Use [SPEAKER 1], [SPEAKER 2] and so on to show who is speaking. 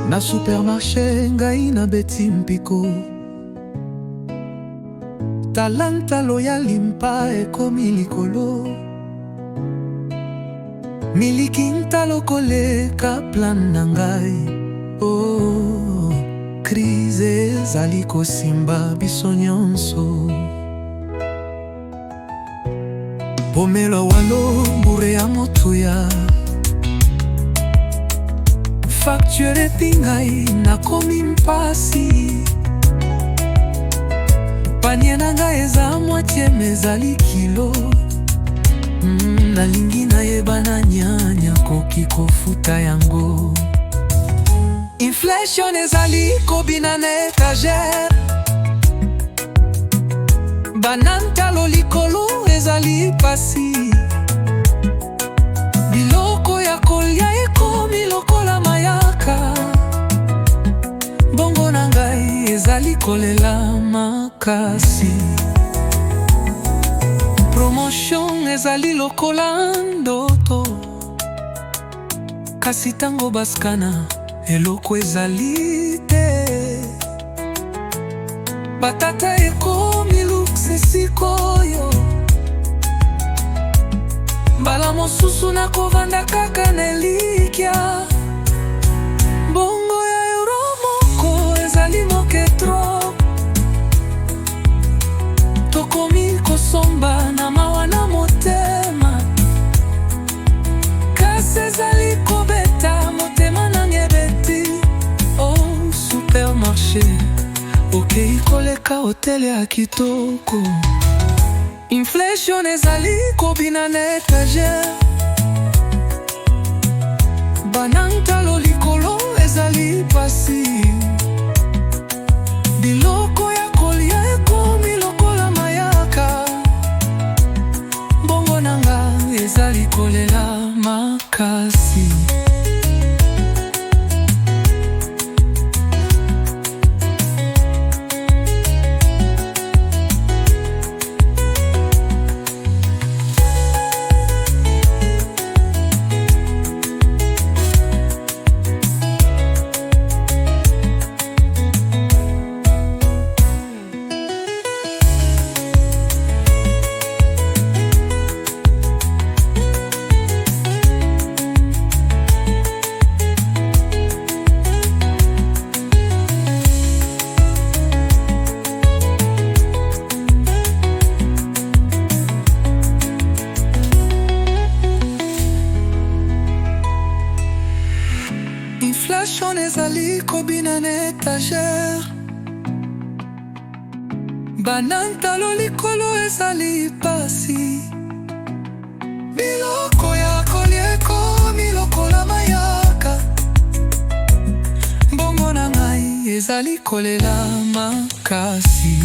[SPEAKER 1] Na supermarché ngai na beti mpiko. Talanta loyali mpa ekomi likolo. Miliki ntalo koleka plan na ngai. Oh, krize ezali kosimba biso nyonso. Pomelo walo mbure ya motuya. Facture etingai nakomi mpasi. Panie na ngai eza moitié mezali kilo. Nalingi nayeba na nyanya koki kofuta yango. Inflation ezali kobina na étagère. Banantalo likolo ezali pasi. Biloko ya kolia ekomi lokola mayaka. Bongo na ngai ezali kolela makasi. Promotion ezali lokola ndoto. Kasi tango baskana eloko ezali te. Batata ekomi luxe sikoyo. Mbala mosusu nakovanda kaka na elikya. Bongo ya euro moko ezali moke tro. Tokomi kosomba na mawa na motema. Kasi ezali kobeta motema na ngebeti. Oh, supermarché okei koleka hotel ya kitoko. Inflation ezali kobina na étagère. Banantalo likolo ezali pasi. Biloko ya kolia ekomi lokola mayaka. Bongo na ngai ezali kolela makasi. Inflation ezali kobina na étagère. Banantalo likolo ezali pasi. Biloko ya kolia ekomi lokola mayaka. Bongo na ngai ezali kolela makasi.